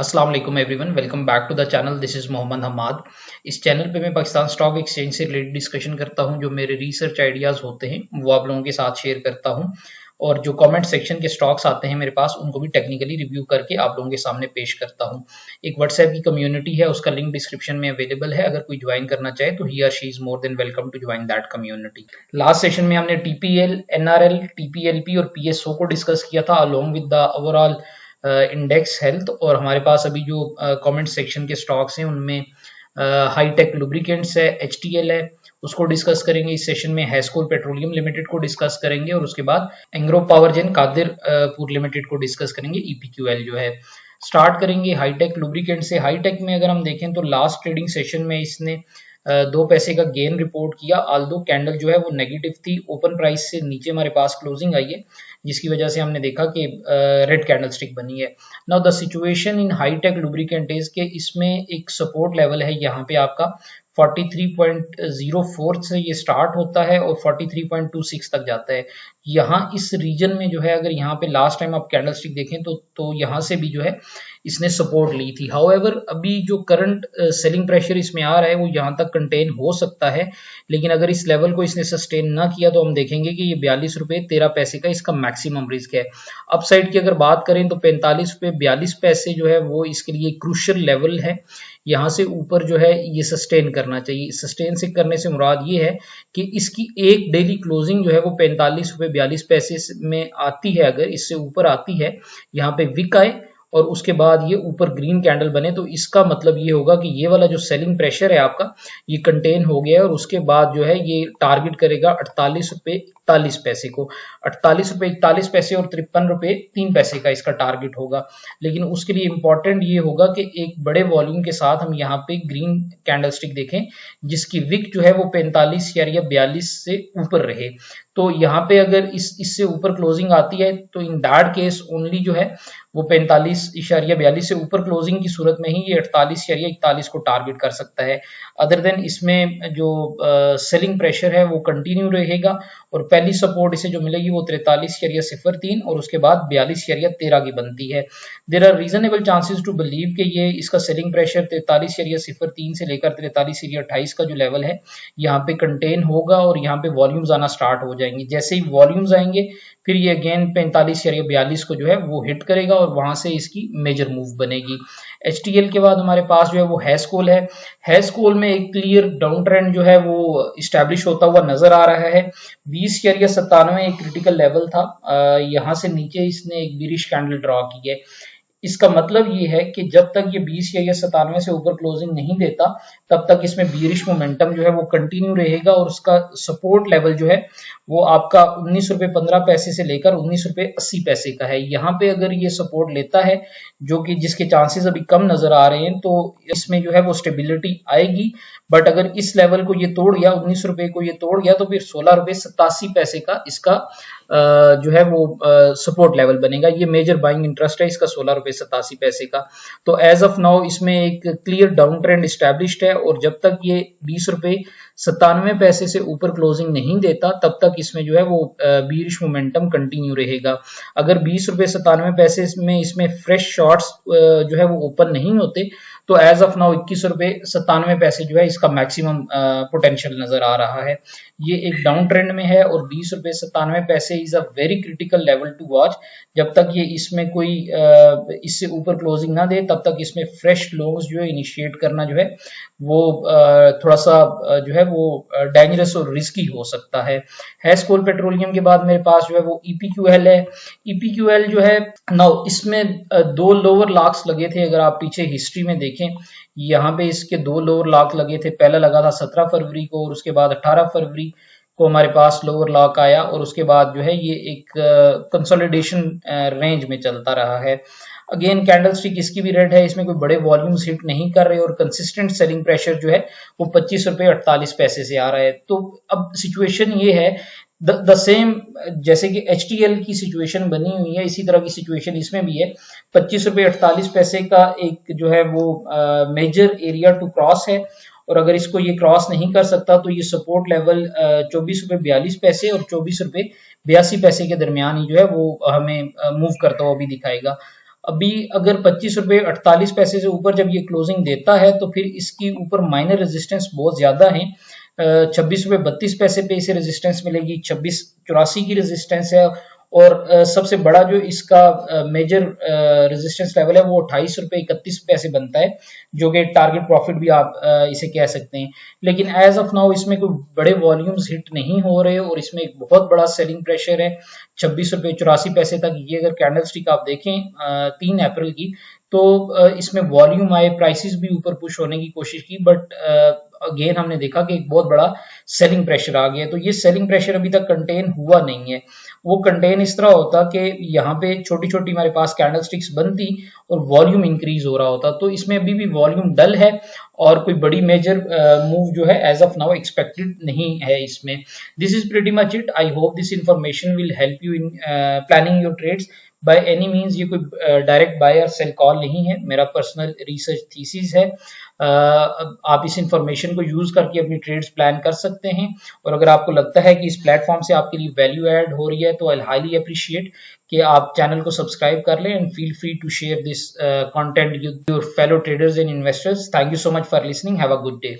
अस्सलाम वालेकुम everyone, welcome back to the channel. This is Mohammad Hamad. इस चैनल पे मैं पाकिस्तान स्टॉक एक्सचेंज से रिलेटेड डिस्कशन करता हूं। जो मेरे रिसर्च आइडियाज होते हैं वो आप लोगों के साथ शेयर करता हूं, और जो कमेंट सेक्शन के स्टॉक्स आते हैं मेरे पास उनको भी टेक्निकली रिव्यू करके आप लोगों के सामने पेश करता हूं। एक व्हाट्सएप की कम्युनिटी है, उसका लिंक डिस्क्रिप्शन में अवेलेबल है। अगर कोई ज्वाइन करना चाहे तो ही और she is more than welcome to join that community. Last session में हमने टीपीएल, एनआरएल, टीपीएलपी और पीएसओ को डिस्कस किया था along with the overall index health. और हमारे पास अभी जो कमेंट सेक्शन के स्टॉक्स हैं उनमें हाईटेक लुब्रिकेंट्स है, एचटीएल है, उसको डिस्कस करेंगे इस सेशन में। हैस्कोल पेट्रोलियम लिमिटेड को डिस्कस करेंगे और उसके बाद Engro power gen Qadirpur limited को डिस्कस करेंगे। ईपीक्यूएल जो है, स्टार्ट करेंगे हाईटेक लुब्रिकेंट से। हाईटेक में अगर हम देखें तो लास्ट ट्रेडिंग सेशन में इसने 2 पैसे का गेन रिपोर्ट किया, आल्दो कैंडल जो है वो नेगेटिव थी, ओपन प्राइस से नीचे हमारे पास क्लोजिंग आई है, जिसकी वजह से हमने देखा कि रेड कैंडल स्टिक बनी है। Now the situation in Hitech lubricant is के इसमें एक सपोर्ट लेवल है यहाँ पे आपका 43.04 से ये स्टार्ट होता है और 43.26 तक जाता है। यहाँ इस रीजन में जो है, अगर यहाँ पे लास्ट टाइम आप कैंडल स्टिक देखें तो यहाँ से भी जो है इसने सपोर्ट ली थी। हाउएवर अभी जो करंट सेलिंग प्रेशर इसमें आ रहा है वो यहाँ तक कंटेन हो सकता है, लेकिन अगर इस लेवल को इसने सस्टेन ना किया तो हम देखेंगे कि ये 42 रुपये 13 पैसे का इसका मैक्सिमम रिस्क है। अपसाइड की अगर बात करें तो 45 रुपये 42 पैसे जो है वो इसके लिए क्रूशियल लेवल है। यहाँ से ऊपर जो है ये सस्टेन करना चाहिए। सस्टेन से करने से मुराद ये है कि इसकी एक डेली क्लोजिंग जो है वो 45 रुपये 42 पैसे में आती है। अगर इससे ऊपर आती है, यहाँ पे विक आए और उसके बाद ये ऊपर ग्रीन कैंडल बने, तो इसका मतलब ये होगा कि ये वाला जो सेलिंग प्रेशर है आपका ये कंटेन हो गया है। और उसके बाद जो है ये टारगेट करेगा 48 रुपये 41 पैसे को। 48 रुपये 41 पैसे और 53 रुपये 3 पैसे का इसका टारगेट होगा। लेकिन उसके लिए इंपॉर्टेंट ये होगा कि एक बड़े वॉल्यूम के साथ हम यहाँ पे ग्रीन कैंडल स्टिक देखें जिसकी विक जो है वो 45 या 42 से ऊपर रहे। तो यहाँ पे अगर इससे ऊपर क्लोजिंग आती है तो इन दैट केस ओनली जो है वो 45.42 से ऊपर क्लोजिंग की सूरत में ही ये 48 या 41 को टारगेट कर सकता है। अदर देन इसमें जो सेलिंग प्रेशर है वो कंटिन्यू रहेगा और पहली सपोर्ट इसे जो मिलेगी वो 43.03 और उसके बाद 42.13 की बनती है। There are reasonable chances to believe कि ये इसका सेलिंग प्रेशर 43.03 से लेकर 43.28 का जो लेवल है यहाँ पे कंटेन होगा और यहाँ पे वॉल्यूम्स आना स्टार्ट हो जाएंगे। जैसे ही वॉल्यूम्स आएंगे फिर ये अगेन 45 या 42 को जो है वो हिट करेगा और वहां से इसकी मेजर मूव बनेगी। एचटीएल के बाद हमारे पास जो है वो हैस्कोल है। हैस्कोल में एक क्लियर डाउन ट्रेंड जो है वो इस्टेब्लिश होता हुआ नजर आ रहा है। 20 या 97 एक क्रिटिकल लेवल था, यहाँ से नीचे इसने एक बिरिश कैंडल ड्रॉ की है। इसका मतलब ये है कि जब तक ये 20 या 97 से ऊपर क्लोजिंग नहीं देता तब तक इसमें बीरिश मोमेंटम जो है वो कंटिन्यू रहेगा और उसका सपोर्ट लेवल जो है वो आपका 19 रुपये 15 पैसे से लेकर 19 रुपये 80 पैसे का है। यहाँ पे अगर ये सपोर्ट लेता है, जो कि जिसके चांसेस अभी कम नजर आ रहे हैं, तो इसमें जो है वो स्टेबिलिटी आएगी। बट अगर इस लेवल को ये तोड़ गया, 19 रुपये को ये तोड़ गया, तो फिर 16 रुपये 87 पैसे का इसका जो है वो सपोर्ट लेवल बनेगा। ये मेजर बाइंग इंटरेस्ट है इसका 16 रुपये 87 पैसे का। तो एज ऑफ नाउ इसमें एक क्लियर डाउन ट्रेंड एस्टैब्लिश्ड है और जब तक ये 20 रुपये 97 पैसे से ऊपर क्लोजिंग नहीं देता तब तक इसमें जो है वो बीरिश मोमेंटम कंटिन्यू रहेगा। अगर 20 रुपये 97 पैसे में इसमें फ्रेश शॉर्ट्स जो है वो ओपन नहीं होते तो एज ऑफ नाउ 21 रुपये 97 पैसे जो है इसका मैक्सिमम पोटेंशियल नजर आ रहा है। ये एक डाउन ट्रेंड में है और 20 रुपये 97 पैसे is a very critical level to watch. जब तक ये इसमें कोई इससे ऊपर क्लोजिंग ना दे तब तक इसमें फ्रेश लॉन्ग्स जो है इनिशिएट करना जो है वो थोड़ा सा जो है वो डेंजरस और रिस्की हो सकता है। हैस्कोल पेट्रोलियम के बाद मेरे पास जो है वो ईपीक्यूएल है। ईपीक्यूएल जो है नाउ इसमें 2 लोअर लॉक्स लगे थे। अगर आप पीछे हिस्ट्री में देखें, यहाँ पे इसके 2 लोअर लॉक लगे थे। पहला लगा था 17 फरवरी को और उसके बाद 18 फरवरी को हमारे पास लोअर लॉक आया और उसके बाद जो है ये एक कंसोलिडेशन रेंज में चलता रहा है। अगेन कैंडल स्टिक इसकी भी रेड है, इसमें कोई बड़े वॉल्यूम्स हिट नहीं कर रहे और कंसिस्टेंट सेलिंग प्रेशर जो है वो 25 रुपये 48 पैसे से आ रहा है। तो अब सिचुएशन ये है द सेम जैसे कि एचटीएल की सिचुएशन बनी हुई है, इसी तरह की सिचुएशन इसमें भी है। 25 रुपये 48 पैसे का एक जो है वो मेजर एरिया टू क्रॉस है और अगर इसको ये क्रॉस नहीं कर सकता तो ये सपोर्ट लेवल 24 रुपये 42 पैसे और 24 रुपये 82 पैसे के दरमियान ही जो है वो हमें मूव करता हुआ भी दिखाएगा। अभी अगर 25 रुपये 48 पैसे से ऊपर जब ये क्लोजिंग देता है तो फिर इसकी ऊपर माइनर रेजिस्टेंस बहुत ज्यादा है। 26 रुपये 32 पैसे पे इसे रेजिस्टेंस मिलेगी, 26 84 की रेजिस्टेंस है, और सबसे बड़ा जो इसका मेजर रेजिस्टेंस लेवल है वो 28 रुपये 31 पैसे बनता है, जो कि टारगेट प्रॉफिट भी आप इसे कह सकते हैं। लेकिन एज ऑफ नाउ इसमें कोई बड़े वॉल्यूम्स हिट नहीं हो रहे और इसमें एक बहुत बड़ा सेलिंग प्रेशर है 26 रुपये 84 पैसे तक। ये अगर कैंडल स्टिक आप देखें 3 अप्रैल की, तो इसमें वॉल्यूम आए, प्राइसेस भी ऊपर पुश होने की कोशिश की, बट अगेन हमने देखा कि एक बहुत बड़ा सेलिंग प्रेशर आ गया। तो ये सेलिंग प्रेशर अभी तक कंटेन हुआ नहीं है। वो कंटेन इस तरह होता कि यहाँ पे छोटी छोटी हमारे पास कैंडल स्टिक्स बनती और वॉल्यूम इंक्रीज हो रहा होता। तो इसमें अभी भी वॉल्यूम डल है और कोई बड़ी मेजर मूव जो है एज ऑफ नाउ एक्सपेक्टेड नहीं है इसमें। This is pretty much it. I hope this information will help you in planning your trades. By any means ये कोई डायरेक्ट बाय और सेल कॉल नहीं है, मेरा पर्सनल रिसर्च थीसिस है। आप इस इंफॉर्मेशन को यूज करके अपनी ट्रेड्स प्लान कर सकते हैं, और अगर आपको लगता है कि इस प्लेटफॉर्म से आपके लिए वैल्यू ऐड हो रही है तो आई हाईली अप्रिशिएट कि आप चैनल को सब्सक्राइब कर लें, and feel free to share this content with your fellow traders and investors. Thank you so much for listening. Have a good day.